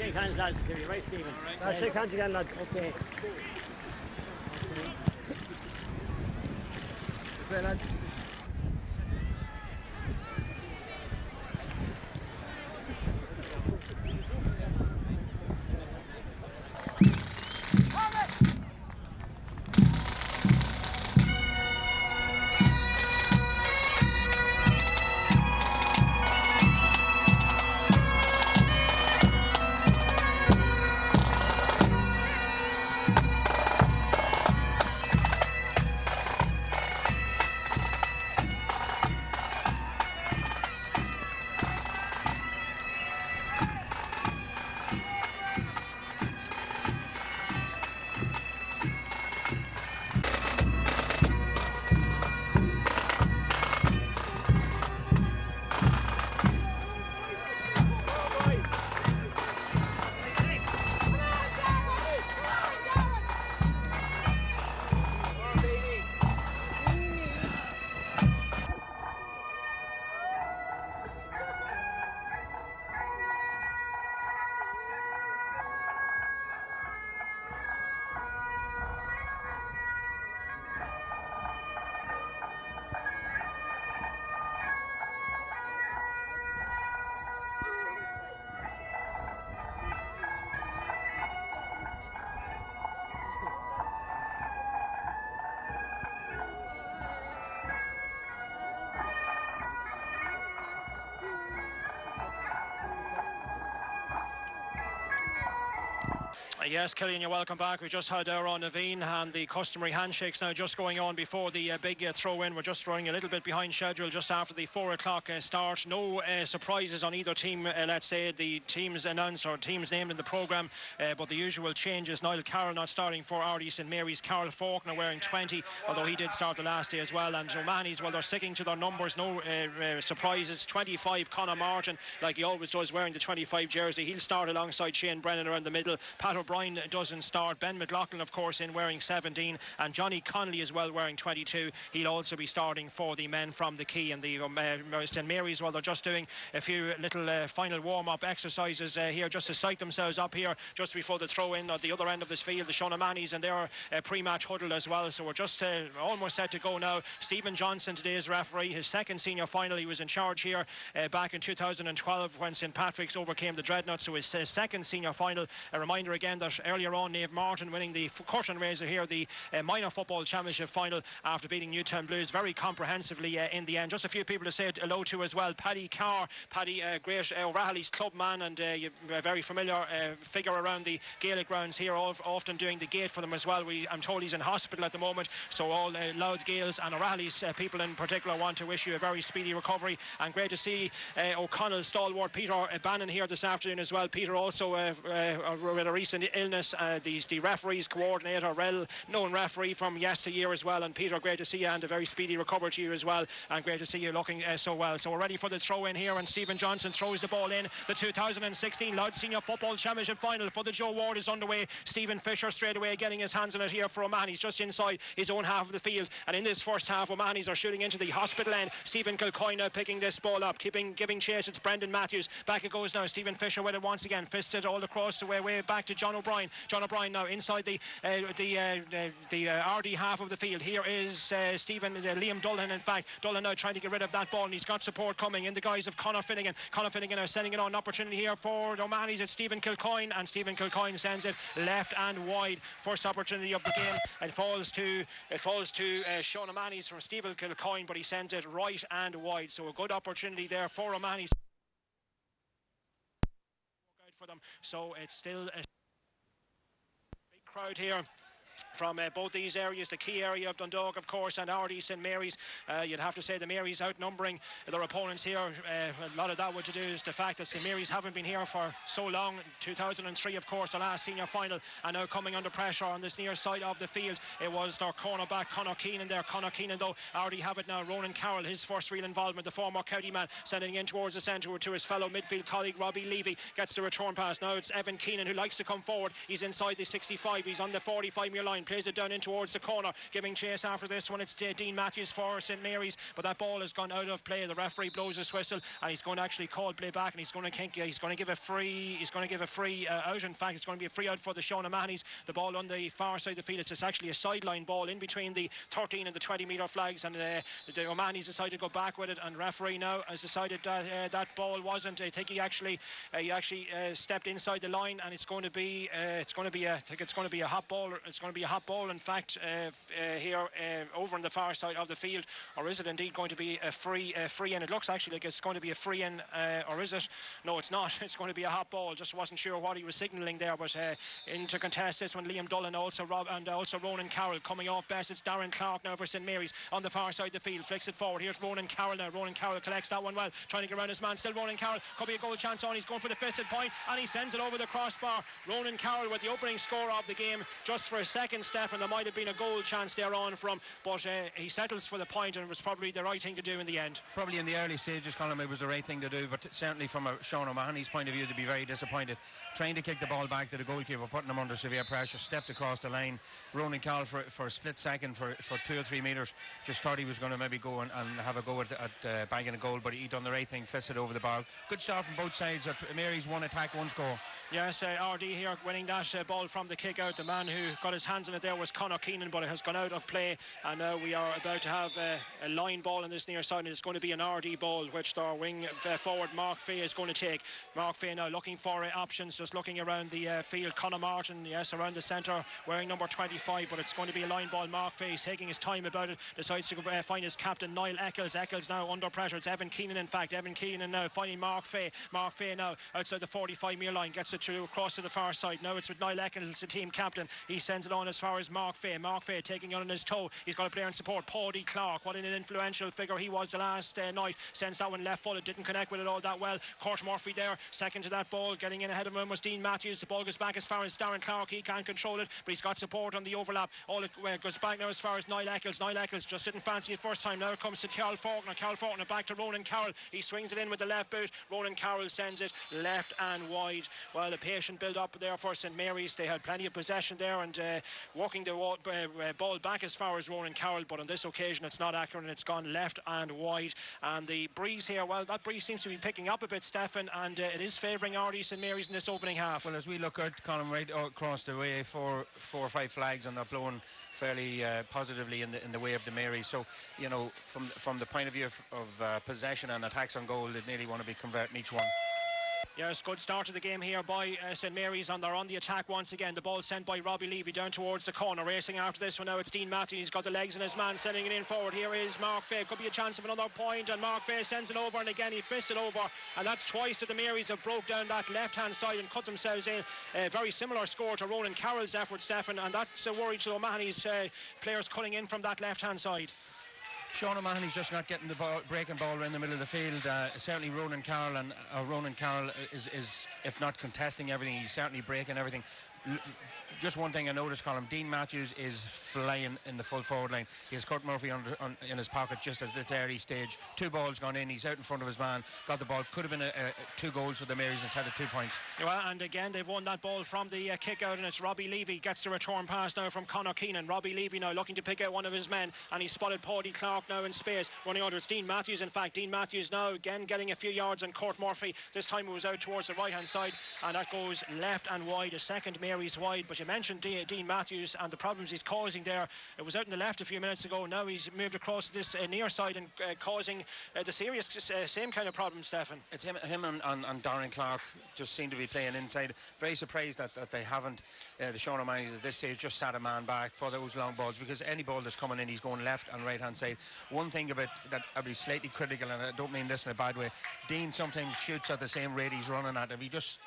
Shake hands, lads. You're right, Stephen. Right. Shake hands again, lads. Okay. Okay, lads. Yes, Killian, you're welcome back. We just had our on Naveen and the customary handshakes now just going on before the big throw-in. We're just running a little bit behind schedule just after the 4 o'clock start. No surprises on either team, let's say. The teams announced or teams named in the programme, but the usual changes. Niall Carroll not starting for Ardee St Mary's. Carol Faulkner wearing 20, although he did start the last day as well. And O'Mahony's, well, they're sticking to their numbers. No surprises. 25, Conor Martin, like he always does, wearing the 25 jersey. He'll start alongside Shane Brennan around the middle. Pat O'Brien doesn't start. Ben McLaughlin, of course, in wearing 17, and Johnny Connolly as well wearing 22. He'll also be starting for the men from the Key. And the St Mary's, well, they're just doing a few little final warm-up exercises here just to psych themselves up here just before the throw-in at the other end of this field, the Sean O'Mahony's, and they're pre-match huddle as well. So we're just almost set to go now. Stephen Johnson, today's referee, his second senior final. He was in charge here back in 2012 when St Patrick's overcame the Dreadnoughts. So his second senior final. A reminder again that earlier on, Niamh Martin winning the curtain raiser here, the minor football championship final after beating Newtown Blues very comprehensively in the end. Just a few people to say hello to as well. Paddy Carr, Paddy, great O'Reilly's club man, and a very familiar figure around the Gaelic grounds here, often doing the gate for them as well. I'm told he's in hospital at the moment, so all Louth Gaels and O'Reilly's people in particular want to wish you a very speedy recovery. And great to see O'Connell's stalwart Peter Bannon here this afternoon as well. Peter also with a recent illness, the referees coordinator, Rel, known referee from yesteryear as well. And Peter, great to see you, and a very speedy recovery to you as well, and great to see you looking so well. So we're ready for the throw in here, and Stephen Johnson throws the ball in. The 2016 Louth Senior Football Championship final for the Joe Ward is underway. Stephen Fisher straight away getting his hands on it here for O'Mahony's, just inside his own half of the field. And in this first half, O'Mahony's are shooting into the hospital end. Stephen Kilcoyne now picking this ball up, giving chase. It's Brendan Matthews. Back it goes now. Stephen Fisher with it once again, fisted all across the way back to John O'Brien. John O'Brien now inside the Ardee half of the field. Here is Liam Dulhan. In fact, Dulhan now trying to get rid of that ball, and he's got support coming in the guise of Conor Finnegan. Conor Finnegan now sending it on. An opportunity here for O'Mahony's. It's Stephen Kilcoyne, and Stephen Kilcoyne sends it left and wide. First opportunity of the game. It falls to Sean O'Mahony's from Stephen Kilcoyne, but he sends it right and wide. So a good opportunity there for O'Mahony's for them. So it's still a big crowd here from both these areas, the Key area of Dundalk, of course, and Ardee St Mary's. You'd have to say the Marys outnumbering their opponents here. A lot of that would to do is the fact that St Mary's haven't been here for so long. 2003, of course, the last senior final, and now coming under pressure on this near side of the field. It was their cornerback Conor Keenan there. Conor Keenan, though, Ardee have it now. Ronan Carroll, his first real involvement, the former county man, sending in towards the centre to his fellow midfield colleague Robbie Levy. Gets the return pass. Now it's Evan Keenan who likes to come forward. He's inside the 65. He's on the 45-metre line. line, plays it down in towards the corner, giving chase after this one. It's Dean Matthews for St Mary's, but that ball has gone out of play. The referee blows his whistle, and he's going to actually call play back, and he's going to give a free out. In fact, it's going to be a free out for the Sean O'Mahony's. The ball on the far side of the field. It's actually a sideline ball in between the 13 and the 20 metre flags, and the O'Mahony's decided to go back with it, and referee now has decided that that ball wasn't. I think he actually stepped inside the line, and it's going to be a hot ball. It's going to be a hot ball. In fact, here over on the far side of the field, or is it indeed going to be a free in? It looks actually like it's going to be a free in, or is it? No, it's not. It's going to be a hot ball. Just wasn't sure what he was signalling there, but in to contest this one, Liam Dullan, also Ronan Carroll coming off best. It's Darren Clark now for St Mary's on the far side of the field, flicks it forward. Here's Ronan Carroll now. Ronan Carroll collects that one well, trying to get around his man. Still Ronan Carroll, could be a goal chance on. He's going for the fisted point, and he sends it over the crossbar. Ronan Carroll with the opening score of the game. Just for a second, Stephen, there might have been a goal chance there on from, but he settles for the point, and it was probably the right thing to do in the end. Probably in the early stages, Colin, it was the right thing to do, but certainly from a Sean O'Mahony's point of view, they'd be very disappointed. Trying to kick the ball back to the goalkeeper, putting him under severe pressure, stepped across the line. Ronan Carroll for a split second, for 2 or 3 metres, just thought he was going to maybe go and have a go at bagging a goal, but he done the right thing, fisted over the bar. Good start from both sides. Mary's one attack, one score. Yes, RD here winning that ball from the kick out. The man who got his hands on it there was Conor Keenan, but it has gone out of play, and now we are about to have a line ball on this near side, and it's going to be an RD ball, which our wing forward Mark Fay is going to take. Mark Fay now looking for options, just looking around the field. Conor Martin, yes, around the centre, wearing number 25, but it's going to be a line ball. Mark Fay is taking his time about it, decides to find his captain Niall Eccles. Eccles now under pressure. It's Evan Keenan, in fact. Evan Keenan now finding Mark Fay. Mark Fay now outside the 45 metre line, gets it through across to the far side. Now it's with Niall Eccles, the team captain. He sends it on as far as Mark Fay. Mark Fay taking it on his toe. He's got a player in support, Paudie Clark. What an influential figure he was the last night. Sends that one left footed, didn't connect with it all that well. Kurt Murphy there, second to that ball. Getting in ahead of him was Dean Matthews. The ball goes back as far as Darren Clark. He can't control it, but he's got support on the overlap. All it goes back now as far as Niall Eccles. Niall Eccles just didn't fancy it first time. Now it comes to Carl Faulkner. Carl Faulkner back to Ronan Carroll. He swings it in with the left boot. Ronan Carroll sends it left and wide. Well, the patient build up there for St Mary's. They had plenty of possession there and walking the ball back as far as Ronan Carroll, but on this occasion it's not accurate and it's gone left and wide. And the breeze here, well, that breeze seems to be picking up a bit, Stefan, and it is favouring RD St Mary's in this opening half. Well, as we look out, Colin, right across the way, four or five flags, and they're blowing fairly positively in the way of the Marys. So, you know, from the point of view of possession and attacks on goal, they nearly want to be converting each one. Yes, good start to the game here by St Mary's, and they're on the attack once again. The ball sent by Robbie Levy down towards the corner, racing after this one. Now it's Dean Matthews. He's got the legs in his man, sending it in forward. Here is Mark Fay. Could be a chance of another point, and Mark Fay sends it over, and again he fissed it over, and that's twice that the Marys have broke down that left hand side and cut themselves in. A very similar score to Ronan Carroll's effort, Stefan, and that's a worry to O'Mahony's players cutting in from that left hand side. Sean O'Mahony's just not getting the breaking ball in the middle of the field. Certainly Ronan Carroll is, if not contesting everything, he's certainly breaking everything. Just one thing I noticed, Colin, Dean Matthews is flying in the full forward line. He has Kurt Murphy in his pocket just at this early stage. 2 balls gone in, he's out in front of his man, got the ball. Could have been 2 goals for the Marys instead of 2 points. Well, and again they've won that ball from the kick out, and it's Robbie Levy gets the return pass now from Conor Keenan. Robbie Levy now looking to pick out one of his men, and he spotted Paudie Clark now in space, running under. It's Dean Matthews, in fact. Dean Matthews now again getting a few yards on Kurt Murphy. This time it was out towards the right hand side, and that goes left and wide, a second Marys wide. But you mentioned Dean Matthews and the problems he's causing there. It was out in the left a few minutes ago. Now he's moved across this near side and causing the serious same kind of problem, Stefan. It's him and Darren Clark just seem to be playing inside. Very surprised that they haven't, the Sean O'Mahony's at this stage, just sat a man back for those long balls, because any ball that's coming in, he's going left and right hand side. One thing about that I'd be slightly critical, and I don't mean this in a bad way, Dean sometimes shoots at the same rate he's running at. If he just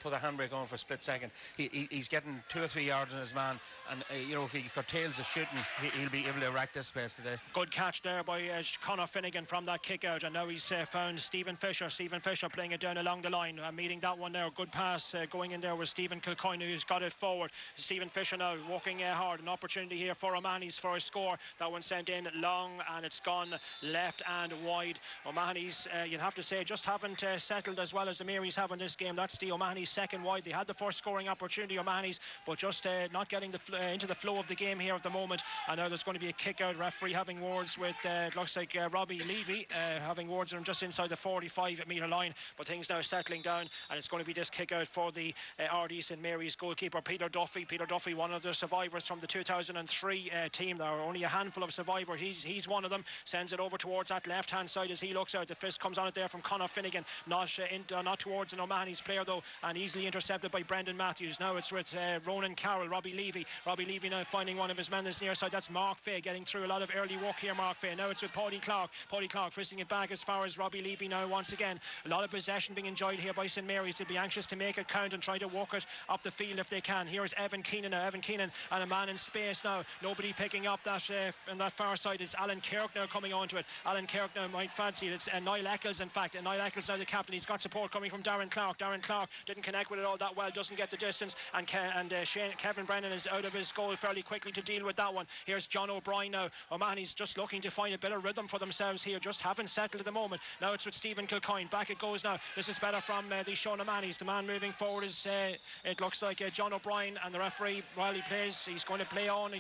put the handbrake on for a split second, he's getting 2 or 3 yards on his man, and you know, if he curtails the shooting, he'll be able to rack this space today. Good catch there by Conor Finnegan from that kick out, and now he's found Stephen Fisher playing it down along the line, meeting that one there. Good pass going in there with Stephen Kilcoyne, who's got it forward. Stephen Fisher now working hard, an opportunity here for O'Mahony's for a score. That one sent in long, and it's gone left and wide. O'Mahony's, you'd have to say, just haven't settled as well as the Marys have in this game. That's the O'Mahony's Mary's second wide. They had the first scoring opportunity, O'Mahony's, but just not getting into the flow of the game here at the moment. And now there's going to be a kick out. Referee having words with it looks like Robbie Levy, having words with him just inside the 45-metre line. But things now settling down, and it's going to be this kick out for the RD St Mary's goalkeeper Peter Duffy. Peter Duffy, one of the survivors from the 2003 team. There are only a handful of survivors. He's one of them. Sends it over towards that left hand side as he looks out. The fist comes on it there from Conor Finnegan, not towards an O'Mahony's player though, and easily intercepted by Brendan Matthews. Now it's with Ronan Carroll. Robbie Levy now finding one of his men that's near side. That's Mark Fay getting through a lot of early work here. Mark Fay. Now it's with Paddy Clark fisting it back as far as Robbie Levy now. Once again, a lot of possession being enjoyed here by St Mary's. They'll be anxious to make it count and try to walk it up the field if they can. Here's Evan Keenan now. Evan Keenan and a man in space now. Nobody picking up that on that far side. It's Alan Kirk now coming onto it. Alan Kirk now might fancy it. It's Niall Eccles, in fact. And Niall Eccles now the captain. He's got support coming from Darren Clark. Darren Clark didn't connect with it all that well. Doesn't get the distance. And Kevin Brennan is out of his goal fairly quickly to deal with that one. Here's John O'Brien now. O'Mahony's just looking to find a bit of rhythm for themselves here. Just haven't settled at the moment. Now it's with Stephen Kilcoyne. Back it goes now. This is better from the Sean O'Mahony's. The man moving forward is it looks like John O'Brien, and the referee while he plays, he's going to play on.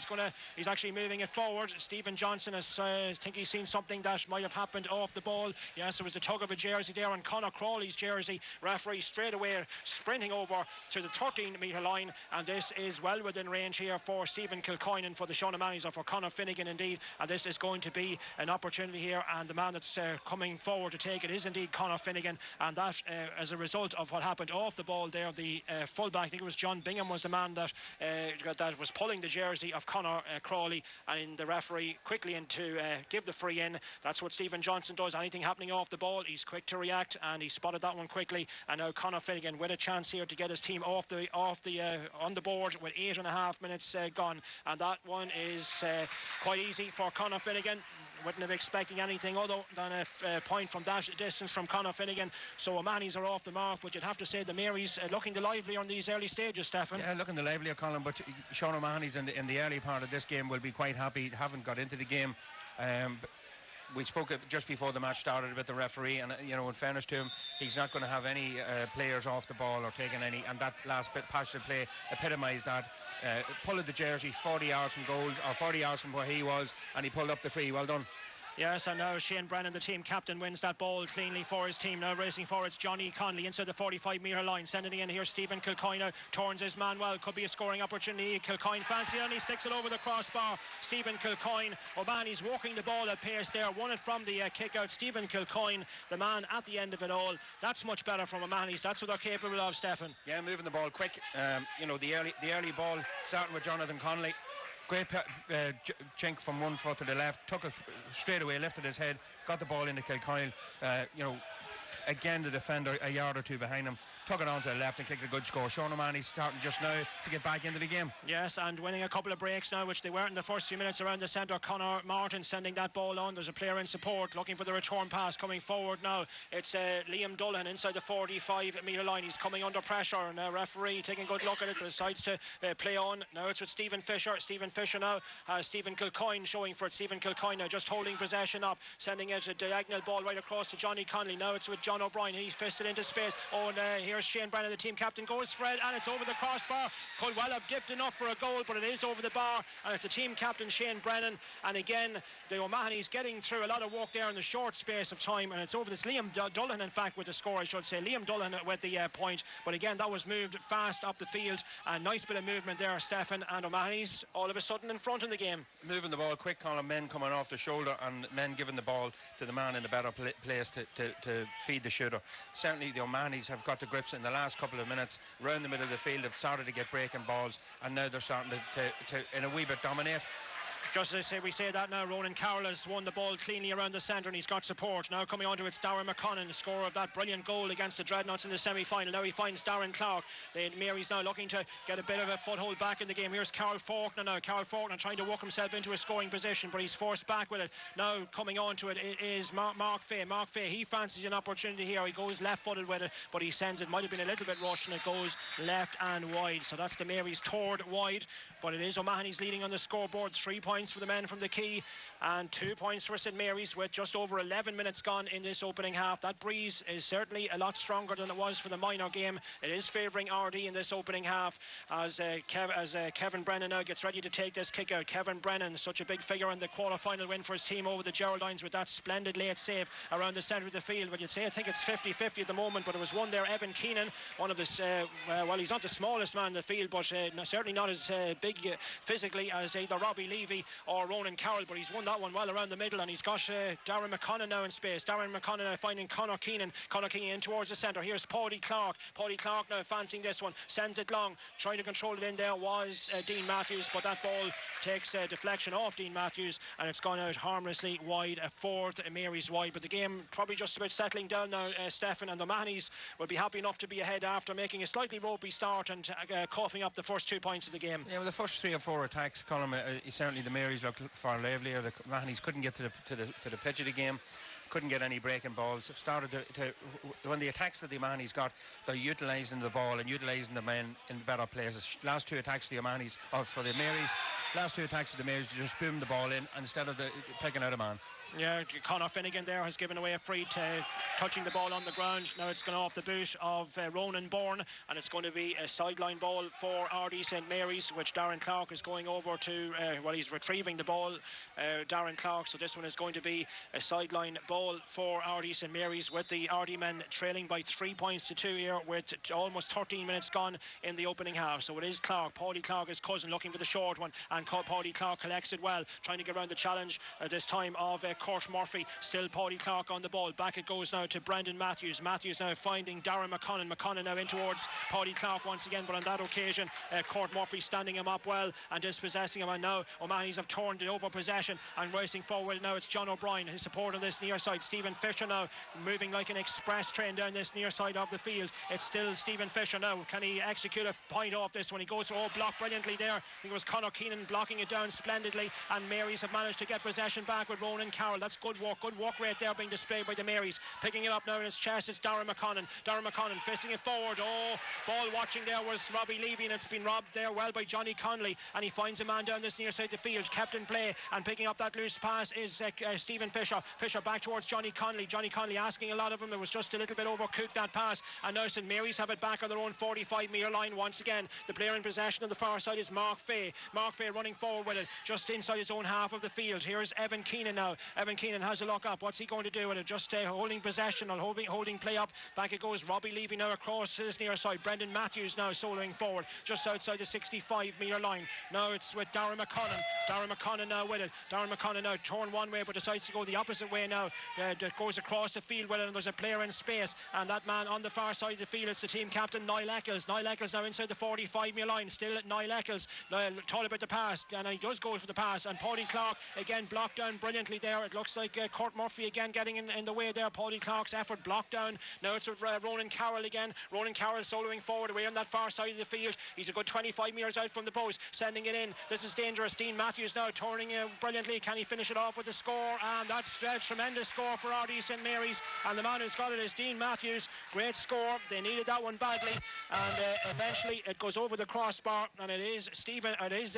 He's actually moving it forward. Stephen Johnson I think he's seen something that might have happened off the ball. Yes, it was the tug of a jersey there on Conor Crawley's jersey. Referee straight away sprinting over to the 13-metre line, and this is well within range here for Stephen Kilcoyne and for the Sean O'Mahony's, or for Conor Finnegan indeed, and this is going to be an opportunity here, and the man that's coming forward to take it is indeed Conor Finnegan, and that as a result of what happened off the ball there, the fullback, I think it was John Bingham was the man that was pulling the jersey of Conor Crawley, and the referee quickly in to give the free in. That's what Stephen Johnson does. Anything happening off the ball, he's quick to react, and he spotted that one quickly, and now Conor Finnegan with a chance here to get his team on the board with 8.5 minutes gone, and that one is quite easy for Conor Finnegan. Wouldn't have expecting anything other than a point from that distance from Conor Finnegan. So O'Mahony's are off the mark, but you'd have to say the Mary's looking the livelier on these early stages, Stefan. Yeah, looking the livelier, Colin, but Sean O'Mahony's in the early part of this game will be quite happy. Haven't got into the game. We spoke just before the match started about the referee, and in fairness to him, he's not going to have any players off the ball or taking any, and that last bit passage of play epitomised that. Pulled the jersey 40 yards from goals, or 40 yards from where he was, and he pulled up the free. Well done. Yes, and now Shane Brennan, the team captain, wins that ball cleanly for his team. Now racing forward, it's Johnny Conley inside the 45-metre line, sending it in here. Stephen Kilcoyne now turns his man well. Could be a scoring opportunity. Kilcoyne fancy it, and he sticks it over the crossbar. Stephen Kilcoyne. O'Mahony's walking the ball at pace there. Won it from the kick out. Stephen Kilcoyne, the man at the end of it all. That's much better from O'Mahony's. That's what they're capable of, Stefan. Yeah, moving the ball quick. The early ball starting with Jonathan Conley. Great chink from one foot to the left, took it straight away, lifted his head, got the ball into Kilcoyne. Again, the defender a yard or two behind him, took it on to the left and kicked a good score. Sean O'Mahony's starting just now to get back into the game. Yes, and winning a couple of breaks now, which they weren't in the first few minutes around the centre. Conor Martin sending that ball on. There's a player in support looking for the return pass coming forward now. It's Liam Dullahan inside the 45-metre line. He's coming under pressure, and a referee taking a good look at it, but decides to play on. Now it's with Stephen Fisher. Stephen Fisher now has Stephen Kilcoyne showing for it. Stephen Kilcoyne now just holding possession up, sending it a diagonal ball right across to Johnny Conley. Now it's with John O'Brien. He fisted into space. Oh, and here's Shane Brennan, the team captain, goes for it, and it's over the crossbar. Could well have dipped enough for a goal, but it is over the bar, and it's the team captain Shane Brennan. And again, the O'Mahony's getting through a lot of work there in the short space of time, and it's over. It's Liam Dullahan, in fact, with the score, I should say. Liam Dullahan with the point, but again, that was moved fast up the field. A nice bit of movement there, Stefan, and O'Mahony's all of a sudden in front in the game. Moving the ball quick, Colin, men coming off the shoulder, and men giving the ball to the man in a better place to feed the shooter. Certainly the O'Mahony's have got the grips in the last couple of minutes round the middle of the field. They've started to get breaking balls, and now they're starting to in a wee bit dominate. Just as we say that now, Ronan Carroll has won the ball cleanly around the centre, and he's got support. Now coming on to it's Darren McConnon, the scorer of that brilliant goal against the Dreadnoughts in the semi-final. Now he finds Darren Clark. Mary's now looking to get a bit of a foothold back in the game. Here's Carol Faulkner now. Carol Faulkner trying to work himself into a scoring position, but he's forced back with it. Now coming on to it is Mark Fay. Mark Fay, he fancies an opportunity here. He goes left-footed with it, but he sends it. Might have been a little bit rushed, and it goes left and wide. So that's the Mary's third wide. but it is O'Mahony's leading on the scoreboard. 3 points for the men from the Quay and 2 points for St Mary's with just over 11 minutes gone in this opening half. That breeze is certainly a lot stronger than it was for the minor game. It is favouring RD in this opening half as Kevin Brennan now gets ready to take this kick out. Kevin Brennan, such a big figure in the quarter-final win for his team over the Geraldines with that splendid late save around the centre of the field. But you'd say I think it's 50-50 at the moment, but it was one there. Evan Keenan, one of the well, he's not the smallest man in the field, but certainly not as big physically as either Robbie Levy or Ronan Carroll, but he's won that one well around the middle, and he's got Darren McConnell now in space. Darren McConnell now finding Conor Keenan in towards the centre. Here's Paddy Clark now fancying this one, sends it long, trying to control it in there was Dean Matthews, but that ball takes deflection off Dean Matthews and it's gone out harmlessly wide, a fourth Mary's wide. But the game probably just about settling down now, Stephen, and the O'Mahonys will be happy enough to be ahead after making a slightly ropey start and coughing up the first 2 points of the game. Yeah, well, the first 3 or 4 attacks, Colin, certainly the Marys looked far livelier. The O'Mahonys couldn't get to the pitch of the game, couldn't get any breaking balls. Started when the attacks that the O'Mahonys got, they're utilising the ball and utilising the men in better places. Last 2 attacks of the O'Mahonys, or for the Marys, last 2 attacks of the Marys just boomed the ball in and instead of picking out a man. Yeah, Conor Finnegan there has given away a free to touching the ball on the ground. Now it's gone off the boot of Ronan Bourne, and it's going to be a sideline ball for RD St Mary's, which Darren Clark is going over to, well, he's retrieving the ball, Darren Clark, so this one is going to be a sideline ball for RD St Mary's, with the RD men trailing by 3 points to 2 here with almost 13 minutes gone in the opening half. So it is Clark, Paddy Clark, his cousin, looking for the short one, and Paddy Clark collects it well, trying to get around the challenge this time of Kurt Murphy. Still Paddy Clark on the ball. Back it goes now to Brendan Matthews. Matthews now finding Darren McConnell now in towards Paddy Clark once again, but on that occasion Kurt Murphy standing him up well and dispossessing him, and now O'Mahony's have turned it over possession and racing forward. Now it's John O'Brien, his support on this near side. Stephen Fisher now moving like an express train down this near side of the field. It's still Stephen Fisher now. Can he execute a point off this one? He goes blocked brilliantly there. I think it was Conor Keenan blocking it down splendidly, and Marys have managed to get possession back with Ronan Carroll. That's good work rate there being displayed by the Marys. Picking it up now in his chest, it's Darren McConnell fisting it forward. Ball watching there was Robbie Levy, and it's been robbed there well by Johnny Conley, and he finds a man down this near side of the field, kept in play, and picking up that loose pass is Stephen Fisher back towards Johnny Conley asking a lot of him. It was just a little bit overcooked, that pass, and now St Mary's have it back on their own 45-metre line once again. The player in possession on the far side is Mark Fay running forward with it just inside his own half of the field. Here's Evan Keenan now. Evan Keenan has a look up. What's he going to do with it? Just holding possession or holding play up. Back it goes. Robbie Levy now across to this near side. Brendan Matthews now soloing forward just outside the 65-metre line. Now it's with Darren McConnell now with it. Darren McConnell now torn one way but decides to go the opposite way now. Goes across the field with it, and there's a player in space, and that man on the far side of the field is the team captain Niall Eccles. Niall Eccles now inside the 45-metre line. Still at Niall Eccles. Thought about the pass, and he does go for the pass, and Paddy Clark again blocked down brilliantly there. It looks like Kurt Murphy again getting in the way there. Paddy Clark's effort blocked down. Now it's with Ronan Carroll again. Ronan Carroll soloing forward away on that far side of the field. He's a good 25 metres out from the post, sending it in. This is dangerous. Dean Matthews now turning brilliantly. Can he finish it off with a score? And that's a tremendous score for RD St Mary's, and the man who's got it is Dean Matthews. Great score. They needed that one badly, and eventually it goes over the crossbar, and it is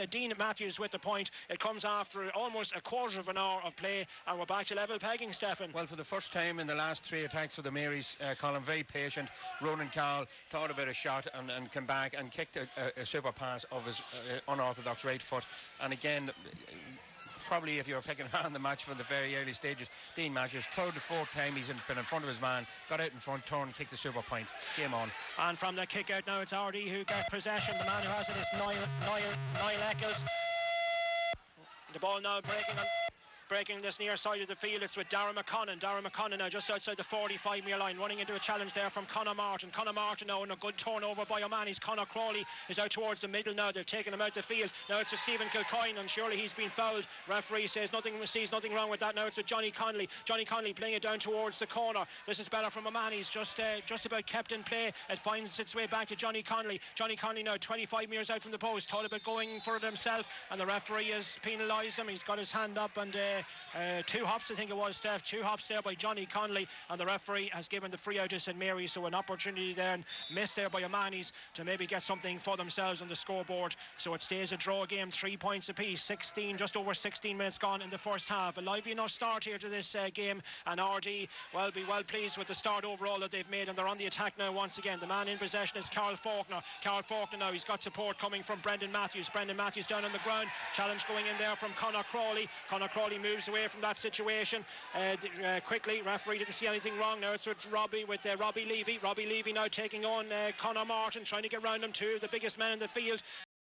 Dean Matthews with the point. It comes after almost a quarter of an hour of play, and we're back to level pegging, Stephen. Well, for the first time in the last 3 attacks of the Marys, Colin, very patient. Ronan Carroll thought about a shot and came back and kicked a super pass of his unorthodox right foot. And again, probably if you were picking on the match from the very early stages, Dean Matthews, third or fourth time he's been in front of his man, got out in front, turned, kicked the super point. Game on. And from the kick out now, it's RD who got possession. The man who has it is Niall Eccles. The ball now breaking this near side of the field. It's with Darren McConnell now just outside the 45-metre line, running into a challenge there from Conor Martin now, and a good turnover by O'Mahony's. Conor Crawley is out towards the middle now. They've taken him out the field. Now it's with Stephen Kilcoyne, and surely he's been fouled. Referee sees nothing wrong with that. Now it's with Johnny Conley playing it down towards the corner. This is better from O'Mahony's, just about kept in play. It finds its way back to Johnny Conley now 25 metres out from the post, thought about going for it himself, and the referee has penalised him. He's got his hand up, and 2 hops, I think it was, Steph. 2 hops there by Johnny Connolly, and the referee has given the free out to St Mary's. So an opportunity there and missed there by O'Mahony's to maybe get something for themselves on the scoreboard. So it stays a draw game, 3 points apiece. 16, just over 16 minutes gone in the first half. A lively enough start here to this game, and RD will be well pleased with the start overall that they've made, and they're on the attack now once again. The man in possession is Carl Faulkner. Carl Faulkner now, he's got support coming from Brendan Matthews. Brendan Matthews down on the ground. Challenge going in there from Conor Crawley. Conor Crawley moves away from that situation quickly. Referee didn't see anything wrong. Now it's with Robbie Levy. Robbie Levy now taking on Conor Martin, trying to get round him. 2 of the biggest men in the field.